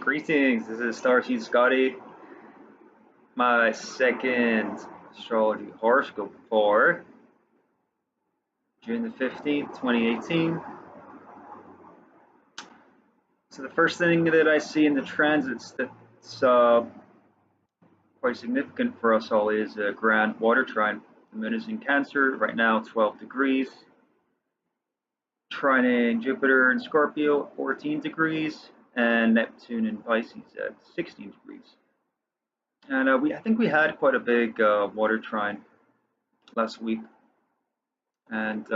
Greetings, this is starseedscotty, my second astrology horoscope for June the 15th, 2018. So the first thing that I see in the transits that's quite significant for us all is a grand water trine. The moon is in Cancer, right now 12 degrees. Trining Jupiter in Scorpio at 14 degrees, and Neptune in Pisces at 16 degrees. And I think we had quite a big water trine last week, and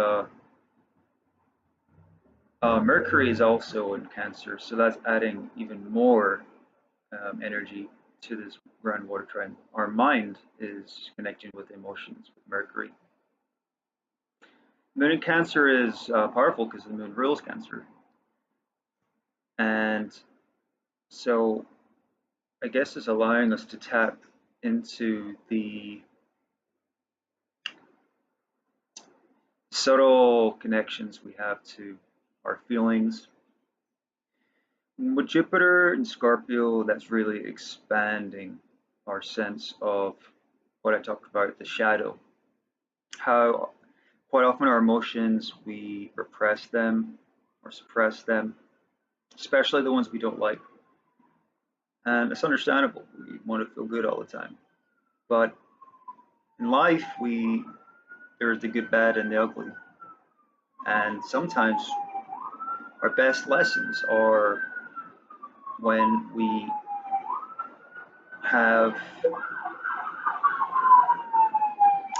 Mercury is also in Cancer, so that's adding even more energy to this grand water trine. Our mind is connecting with emotions with Mercury. Moon in Cancer is powerful because the moon rules Cancer, and so I guess it's allowing us to tap into the subtle connections we have to our feelings. With Jupiter in Scorpio, that's really expanding our sense of what I talked about, the shadow. How quite often our emotions, we repress them or suppress them, especially the ones we don't like. And it's understandable. We want to feel good all the time. But in life, there's the good, bad, and the ugly. And sometimes our best lessons are when we have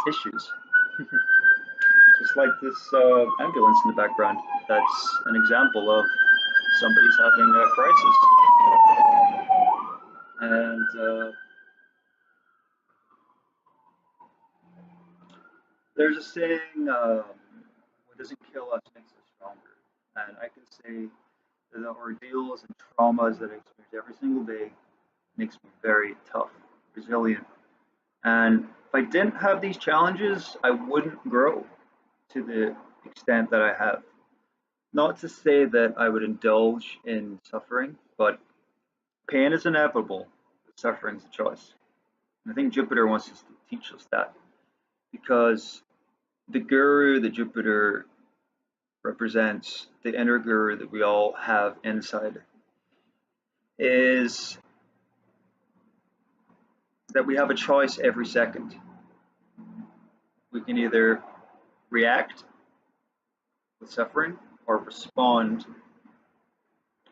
issues. Just like this ambulance in the background. That's an example of somebody's having a crisis. And there's a saying, what doesn't kill us makes us stronger. And I can say that the ordeals and traumas that I experience every single day makes me very tough, resilient. And if I didn't have these challenges, I wouldn't grow to the extent that I have. Not to say that I would indulge in suffering, but pain is inevitable, but suffering is a choice. And I think Jupiter wants us to teach us that, because the guru that Jupiter represents, the inner guru that we all have inside, is that we have a choice every second. We can either react with suffering or respond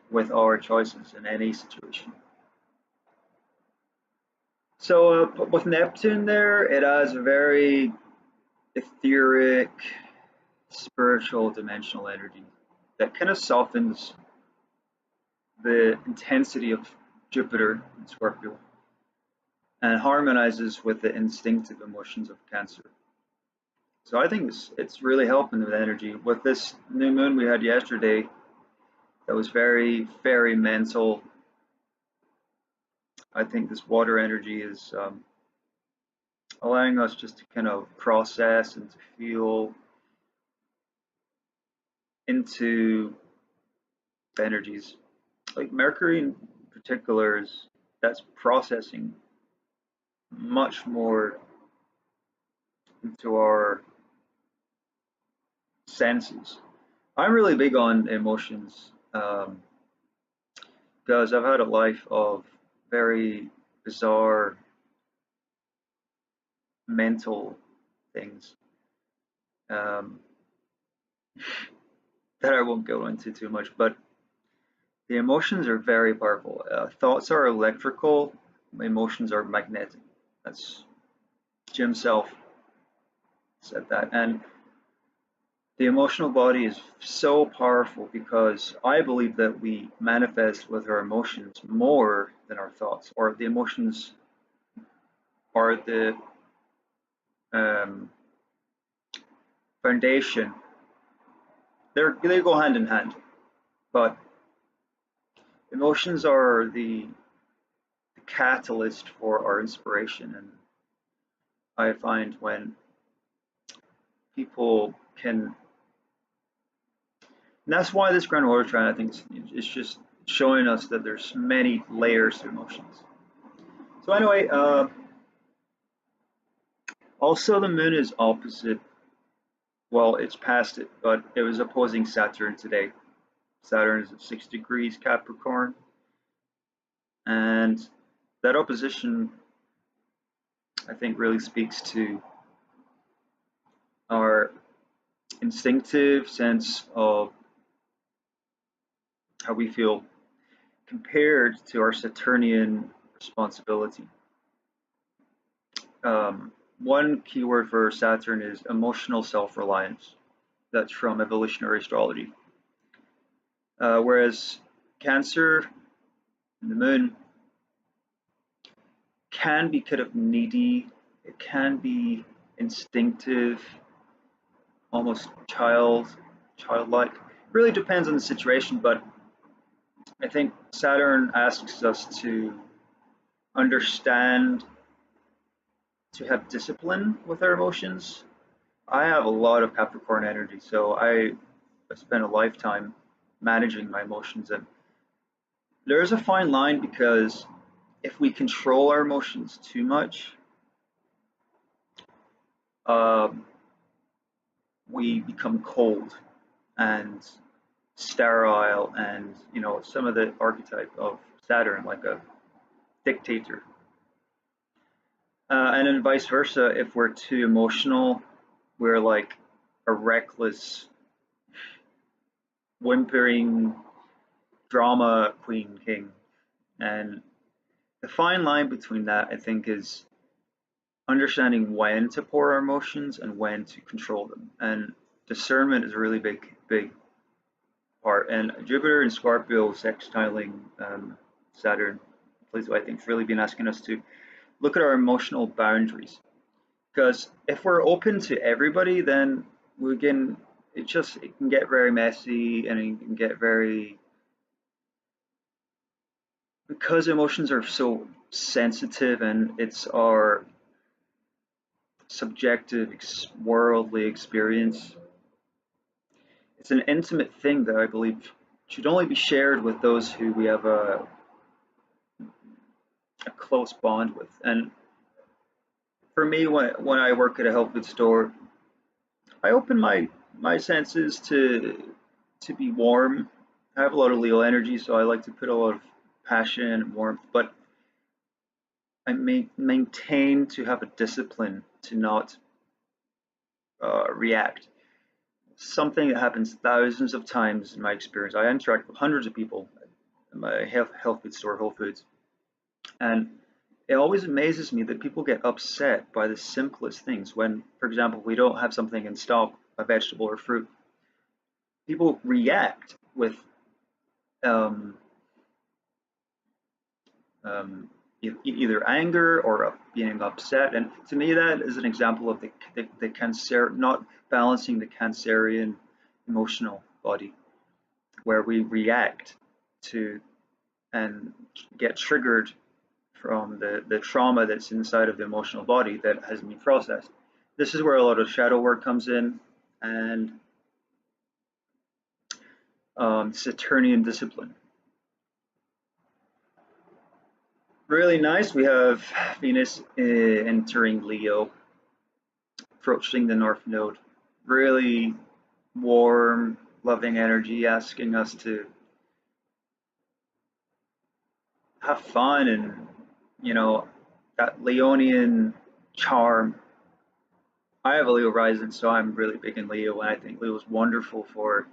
with our choices in any situation. So with Neptune there, it has a very etheric, spiritual, dimensional energy that kind of softens the intensity of Jupiter in Scorpio and harmonizes with the instinctive emotions of Cancer. So I think it's really helping with energy. With this new moon we had yesterday, that was very, very mental. I think this water energy is allowing us just to kind of process and to feel into the energies. Like Mercury in particular, that's processing much more into our senses. I'm really big on emotions because I've had a life of very bizarre mental things that I won't go into too much, but the emotions are very powerful. Thoughts are electrical, emotions are magnetic. That's Jim Self said that. And the emotional body is so powerful because I believe that we manifest with our emotions more than our thoughts, or the emotions are the foundation. They go hand in hand, but emotions are the catalyst for our inspiration. And I find when people can, and that's why this grand water trine, I think it's just showing us that there's many layers to emotions. So anyway, also the moon is opposite. Well, it's past it, but it was opposing Saturn today. Saturn is at 6 degrees Capricorn, and that opposition, I think, really speaks to our instinctive sense of how we feel compared to our Saturnian responsibility. One keyword for Saturn is emotional self-reliance. That's from evolutionary astrology. Whereas Cancer and the moon can be kind of needy, it can be instinctive, almost childlike. It really depends on the situation, but I think Saturn asks us to understand, to have discipline with our emotions. I have a lot of Capricorn energy, so I spent a lifetime managing my emotions, and there's a fine line because if we control our emotions too much, we become cold and sterile, and some of the archetype of Saturn, like a dictator. And then vice versa, if we're too emotional, we're like a reckless, whimpering drama queen king. And the fine line between that, I think, is understanding when to pour our emotions and when to control them. And discernment is a really big part. And Jupiter and Scorpio sextiling Saturn, Plato, I think, has really been asking us to look at our emotional boundaries. Because if we're open to everybody, then it can get very messy, and it can get very, because emotions are so sensitive and it's our subjective worldly experience. It's an intimate thing that I believe should only be shared with those who we have a close bond with. And for me, when I work at a health food store, I open my senses to be warm. I have a lot of Leo energy, so I like to put a lot of passion and warmth, but I maintain to have a discipline to not react. Something that happens thousands of times in my experience. I interact with hundreds of people in my health food store, Whole Foods, and it always amazes me that people get upset by the simplest things. When, for example, we don't have something in stock, a vegetable or fruit, people react with either anger or being upset. And to me, that is an example of the Cancer, not balancing the Cancerian emotional body, where we react to and get triggered from the trauma that's inside of the emotional body that hasn't been processed. This is where a lot of shadow work comes in, and Saturnian discipline. Really nice. We have Venus entering Leo, approaching the North Node. Really warm, loving energy, asking us to have fun and, that Leonian charm. I have a Leo rising, so I'm really big in Leo, and I think Leo is wonderful for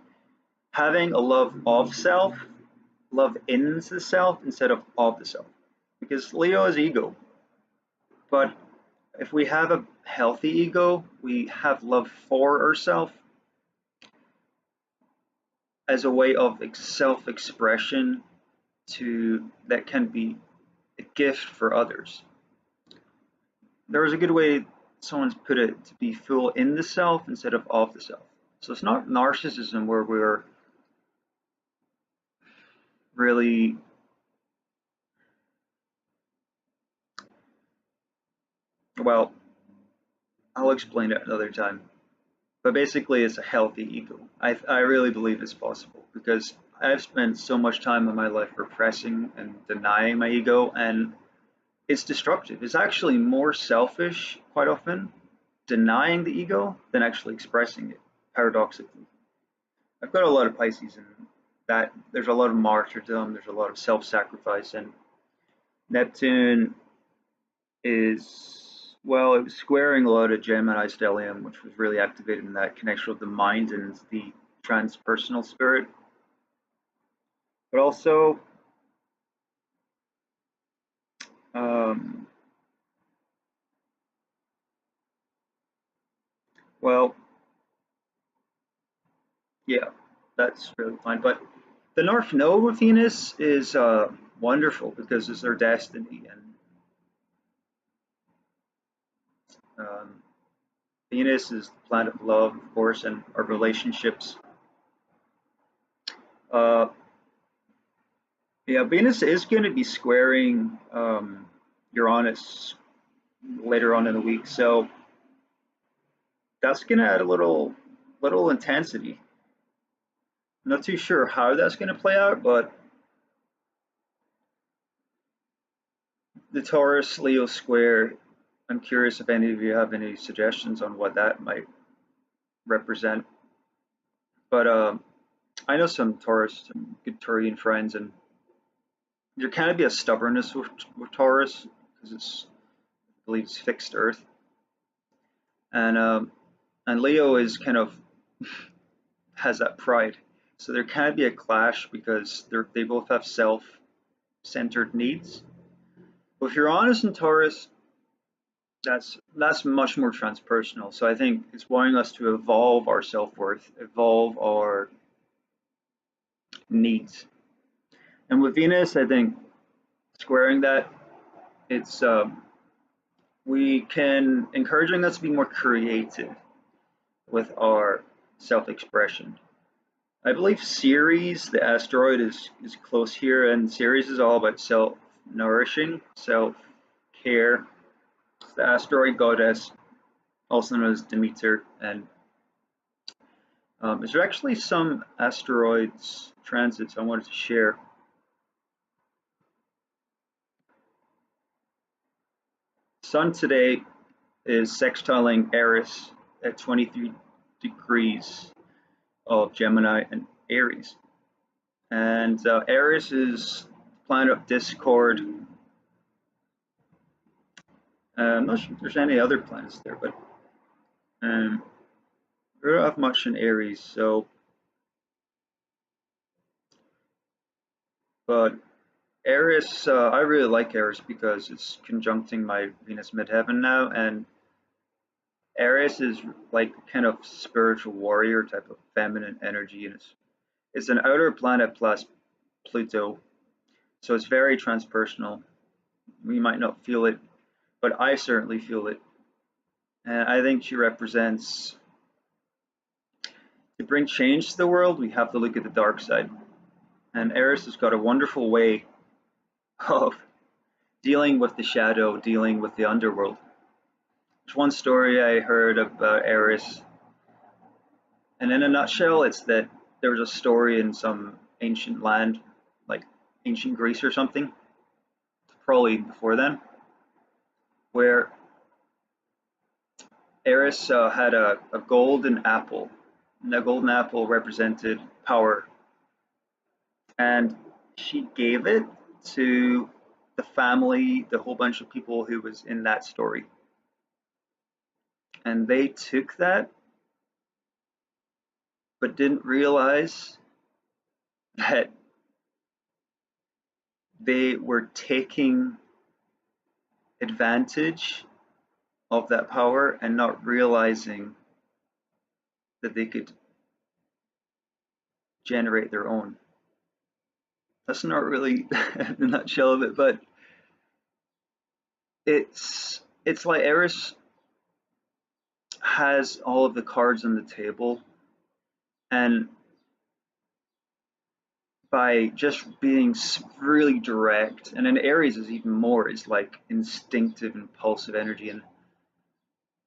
having a love of self, love in the self instead of the self. Because Leo is ego. But if we have a healthy ego, we have love for ourselves as a way of self-expression that can be a gift for others. There was a good way someone's put it, to be full in the self instead of the self. So it's not narcissism where we're really well, I'll explain it another time. but basically it's a healthy ego. I really believe it's possible because I've spent so much time in my life repressing and denying my ego, and it's destructive. It's actually more selfish quite often denying the ego than actually expressing it, paradoxically. I've got a lot of Pisces, and that there's a lot of martyrdom, there's a lot of self-sacrifice, and Neptune is, well, it was squaring a lot of Gemini stellium, which was really activated in that connection with the mind and the transpersonal spirit. But also, well, yeah, that's really fine. But the North Node with Venus is wonderful because it's their destiny, and um, Venus is the planet of love, of course, and our relationships. Uh, yeah, Venus is going to be squaring Uranus later on in the week, so that's going to add a little intensity. I'm not too sure how that's going to play out, but the Taurus Leo square, I'm curious if any of you have any suggestions on what that might represent. But I know some Taurus, some good Taurian friends, and there can be a stubbornness with Taurus because I believe it's fixed Earth, and Leo is kind of has that pride. So there can be a clash because they both have self-centered needs. But if you're honest in Taurus, that's much more transpersonal. So I think it's wanting us to evolve our self-worth, evolve our needs. And with Venus, I think squaring that, it's we can encouraging us to be more creative with our self-expression. I believe Ceres, the asteroid, is close here, and Ceres is all about self-nourishing, self-care. It's the asteroid goddess, also known as Demeter, and there's actually some asteroids transits I wanted to share. Sun today is sextiling Eris at 23 degrees of Gemini and Aries. And Eris is the planet of discord. I'm not sure if there's any other planets there, but we don't have much in Aries, so. But Eris, I really like Eris because it's conjuncting my Venus midheaven now, and Eris is like kind of spiritual warrior type of feminine energy, and it's an outer planet plus Pluto, so it's very transpersonal. We might not feel it, but I certainly feel it, and I think she represents, to bring change to the world, we have to look at the dark side, and Eris has got a wonderful way of dealing with the shadow, dealing with the underworld. There's one story I heard about Eris, and in a nutshell, it's that there was a story in some ancient land, like ancient Greece or something, probably before then, where Eris had a golden apple, and the golden apple represented power, and she gave it to the family, the whole bunch of people who was in that story, and they took that but didn't realize that they were taking advantage of that power and not realizing that they could generate their own. That's not really the nutshell of it, but it's like Eris has all of the cards on the table, and by just being really direct, and in Aries is even more, is like instinctive, impulsive energy. And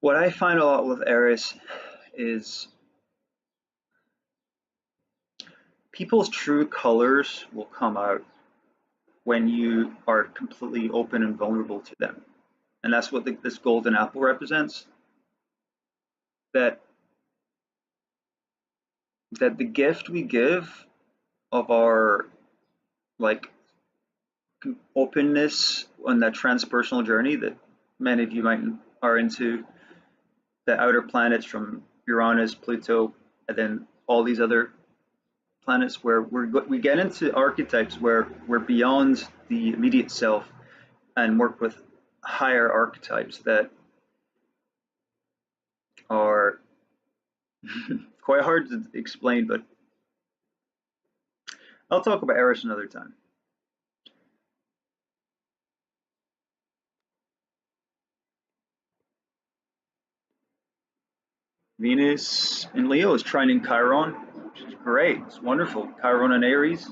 what I find a lot with Eris is people's true colors will come out when you are completely open and vulnerable to them. And that's what this golden apple represents. That the gift we give of our like openness on that transpersonal journey that many of you might are into, the outer planets from Uranus, Pluto, and then all these other planets where we get into archetypes where we're beyond the immediate self and work with higher archetypes that are quite hard to explain, but I'll talk about Eris another time. Venus in Leo is trining Chiron, which is great. It's wonderful. Chiron and Aries.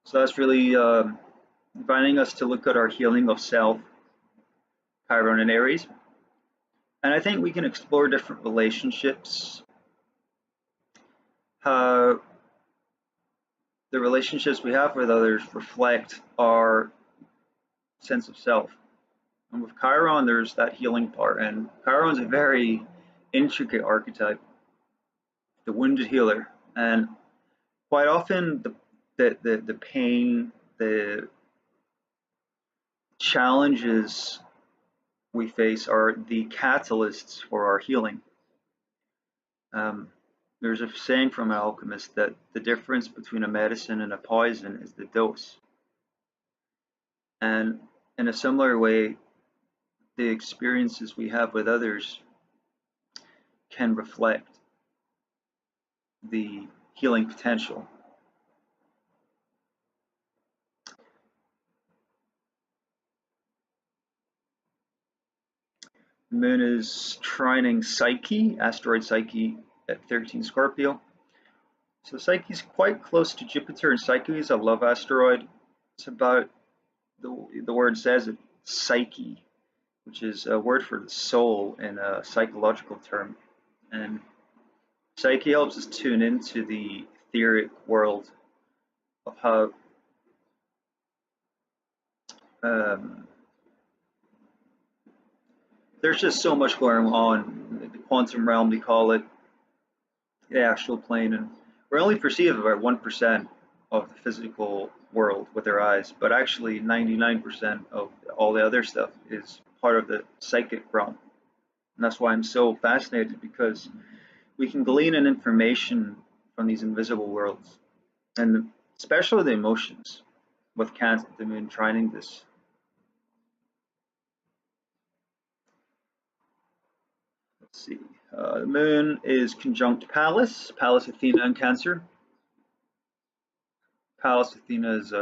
So that's really inviting us to look at our healing of self, Chiron and Aries. And I think we can explore different relationships, how the relationships we have with others reflect our sense of self. And with Chiron, there's that healing part. And Chiron's a very intricate archetype, the wounded healer. And quite often the pain, the challenges we face are the catalysts for our healing. There's a saying from an alchemist that the difference between a medicine and a poison is the dose. And in a similar way, the experiences we have with others can reflect the healing potential. The moon is trining Psyche, asteroid Psyche at 13 Scorpio. So Psyche is quite close to Jupiter, and Psyche is a love asteroid. It's about, the word says it, psyche, which is a word for the soul in a psychological term. And Psyche helps us tune into the etheric world of how there's just so much going on in the quantum realm, we call it, the astral plane, and we only perceive about 1% of the physical world with our eyes, but actually 99% of all the other stuff is part of the psychic realm. And that's why I'm so fascinated, because we can glean an information from these invisible worlds, and especially the emotions with Cancer, the moon trining this. Let's see. The moon is conjunct Pallas, Pallas Athena in Cancer. Pallas Athena is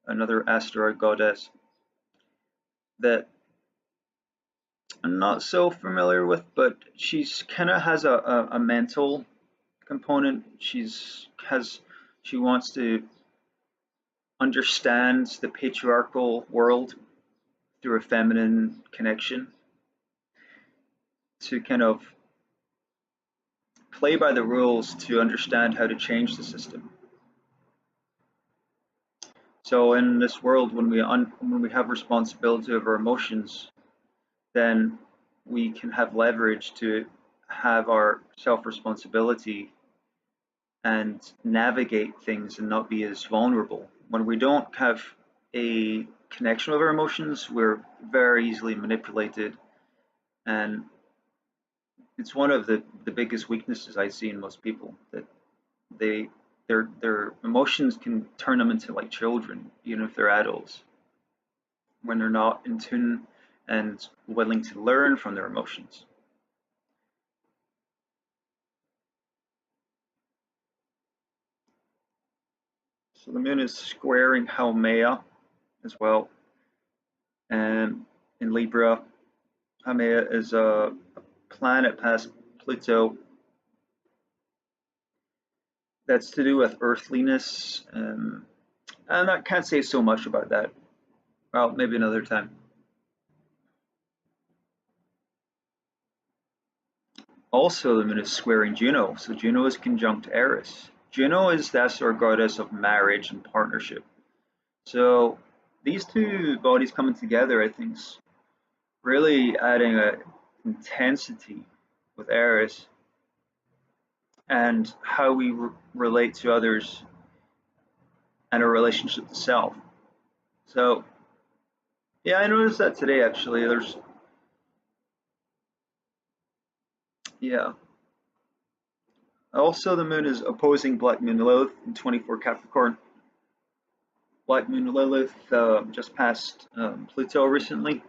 another asteroid goddess that I'm not so familiar with, but she's kind of has a mental component. She wants to understand the patriarchal world through a feminine connection, to kind of play by the rules to understand how to change the system. So in this world, when we have responsibility of our emotions, then we can have leverage to have our self-responsibility and navigate things and not be as vulnerable. When we don't have a connection with our emotions, we're very easily manipulated, and it's one of the biggest weaknesses I see in most people, that their emotions can turn them into like children, even if they're adults, when they're not in tune and willing to learn from their emotions. So the moon is squaring Haumea as well, and in Libra, Haumea is a planet past Pluto that's to do with earthliness, and I can't say so much about that. Well, maybe another time. Also, the moon is squaring Juno, so Juno is conjunct Eris. Juno is the Astro goddess of marriage and partnership. So these two bodies coming together, I think, is really adding a intensity with Eris and how we relate to others and our relationship to self. So yeah, I noticed that today actually. Yeah. Also, the moon is opposing Black Moon Lilith in 24 Capricorn. Black Moon Lilith just passed Pluto recently.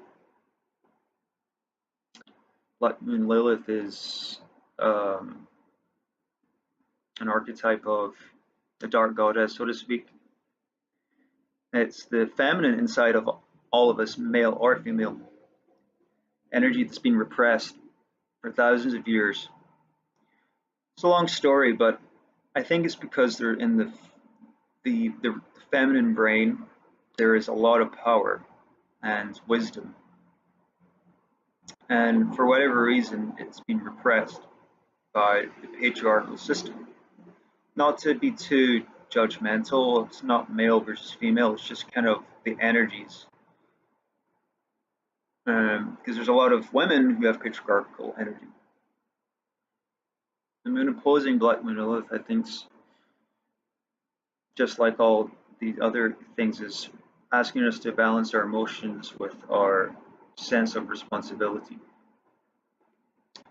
Black Moon Lilith is um, an archetype of the dark goddess, so to speak. It's the feminine inside of all of us, male or female, energy that's been repressed for thousands of years. It's a long story, but I think it's because they're in the feminine brain. There is a lot of power and wisdom, and for whatever reason, it's been repressed by the patriarchal system. Not to be too judgmental, it's not male versus female, it's just kind of the energies. Because there's a lot of women who have patriarchal energy. The moon opposing Black Moon Lilith, I think, just like all the other things, is asking us to balance our emotions with our sense of responsibility.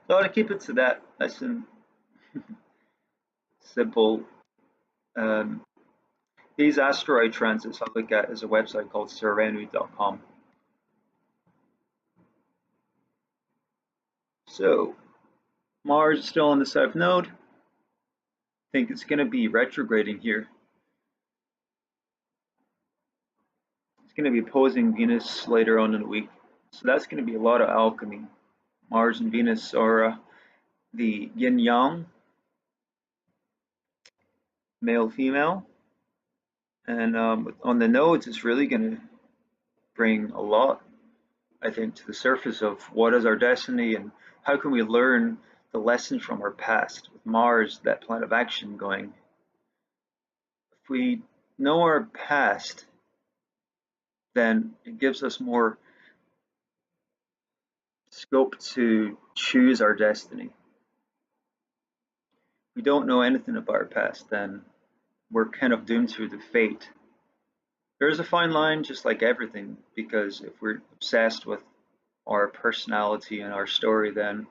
So to keep it to that, nice and simple. Um, these asteroid transits I look at is a website called serenity.com. So Mars is still on the south node. I think it's going to be retrograding here. It's going to be opposing Venus later on in the week. So that's going to be a lot of alchemy. Mars and Venus are the yin yang, male female, and on the nodes, it's really going to bring a lot, I think, to the surface of what is our destiny and how can we learn the lessons from our past. With Mars, that planet of action, going, if we know our past, then it gives us more scope to choose our destiny. If we don't know anything about our past, then we're kind of doomed to the fate. There's a fine line, just like everything, because if we're obsessed with our personality and our story, then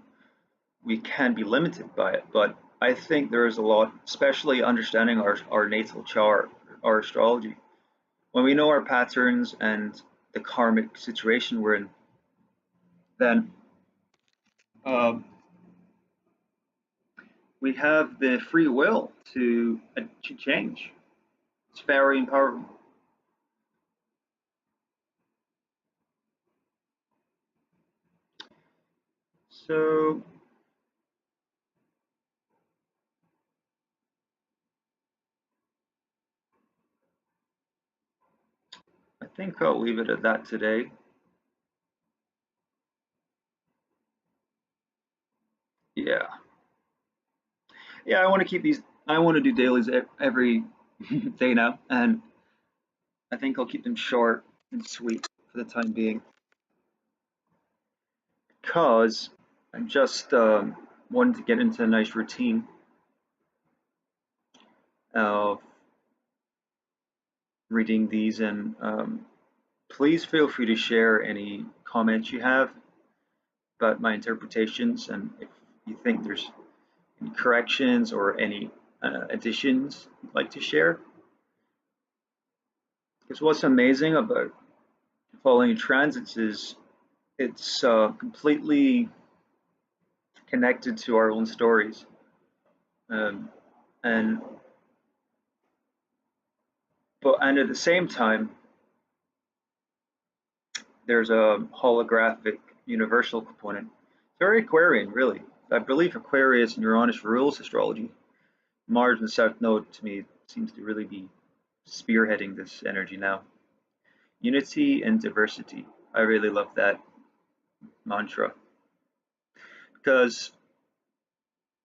we can be limited by it. But I think there is a lot, especially understanding our natal chart, our astrology. When we know our patterns and the karmic situation we're in, then we have the free will to change. It's very empowering. So I think I'll leave it at that today. Yeah. Yeah, I want to keep these, I want to do dailies every day now, and I think I'll keep them short and sweet for the time being, because I'm just wanting to get into a nice routine of reading these, and please feel free to share any comments you have about my interpretations, and if you think there's any corrections or any additions you'd like to share. Because what's amazing about following transits is it's completely connected to our own stories, um, and at the same time, there's a holographic universal component. It's very Aquarian, really. I believe Aquarius and Uranus rules astrology. Mars and South Node, to me, seems to really be spearheading this energy now. Unity and diversity. I really love that mantra, because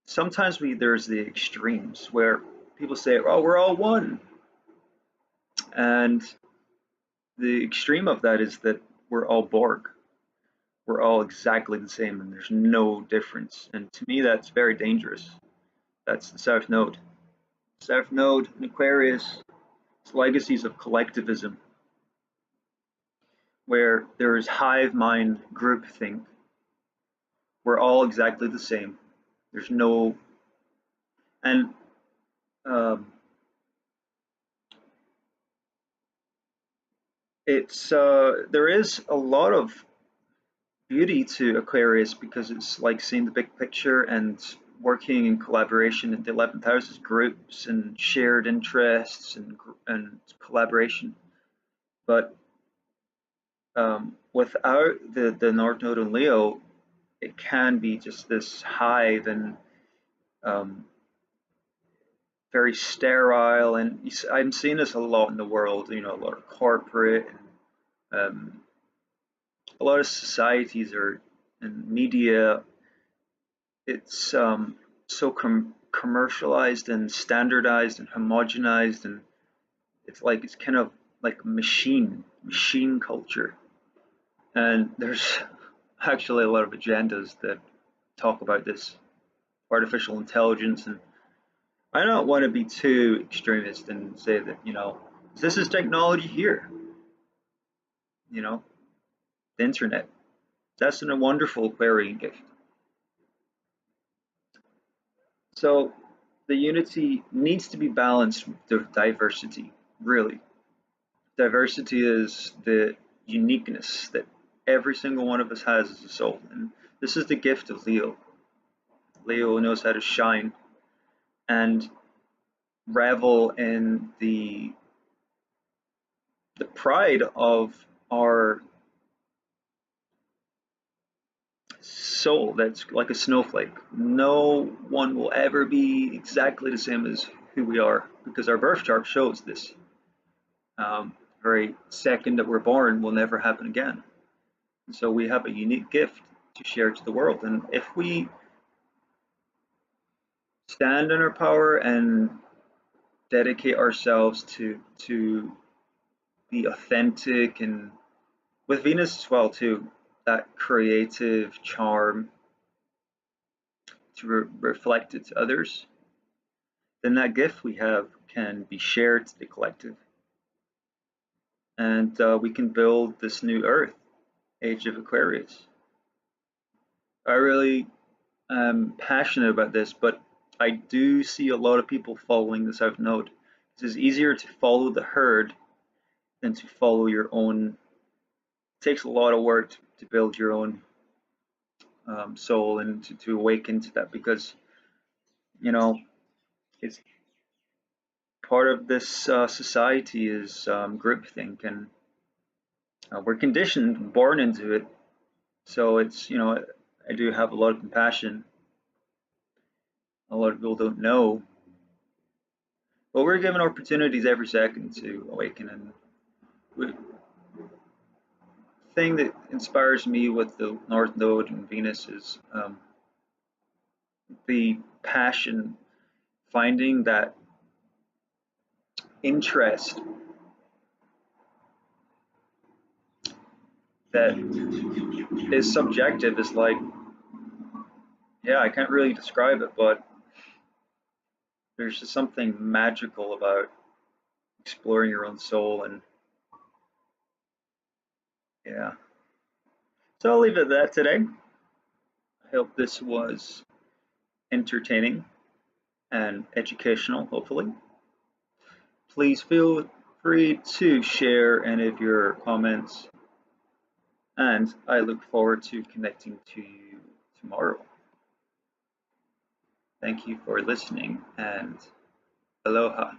sometimes there's the extremes where people say, "Oh, we're all one," and the extreme of that is that we're all Borg. We're all exactly the same, and there's no difference. And to me, that's very dangerous. That's the South Node. South Node in Aquarius, it's legacies of collectivism, where there is hive mind groupthink. We're all exactly the same. There's no, and um, it's there is a lot of beauty to Aquarius because it's like seeing the big picture and working in collaboration in the 11th houses, groups and shared interests and collaboration. But without the North Node in Leo, it can be just this hive and um, very sterile. And I'm seeing this a lot in the world. You know, a lot of corporate and a lot of societies are and media. It's so commercialized and standardized and homogenized, and it's kind of like machine culture. And there's actually a lot of agendas that talk about this artificial intelligence. And I don't want to be too extremist and say that, this is technology here, you know, the internet. That's a wonderful Aquarian gift. So the unity needs to be balanced with diversity, really. Diversity is the uniqueness that every single one of us has as a soul. And this is the gift of Leo. Leo knows how to shine and revel in the pride of our soul that's like a snowflake. No one will ever be exactly the same as who we are because our birth chart shows this. Very second that we're born will never happen again. And so we have a unique gift to share to the world. And if we stand in our power and dedicate ourselves to be authentic and with Venus as well too, that creative charm to reflect it to others, then that gift we have can be shared to the collective, and we can build this new Earth, Age of Aquarius. I really am passionate about this, but I do see a lot of people following the South Node. It's easier to follow the herd than to follow your own. It takes a lot of work to build your own soul and to awaken to that because it's part of this society is groupthink, and we're conditioned, born into it. So it's I do have a lot of compassion. A lot of people don't know, but we're given opportunities every second to awaken. And the thing that inspires me with the North Node and Venus is the passion, finding that interest that is subjective. Is like, yeah, I can't really describe it, but there's just something magical about exploring your own soul. And yeah, so I'll leave it at that today. I hope this was entertaining and educational, hopefully. Please feel free to share any of your comments, and I look forward to connecting to you tomorrow. Thank you for listening, and aloha.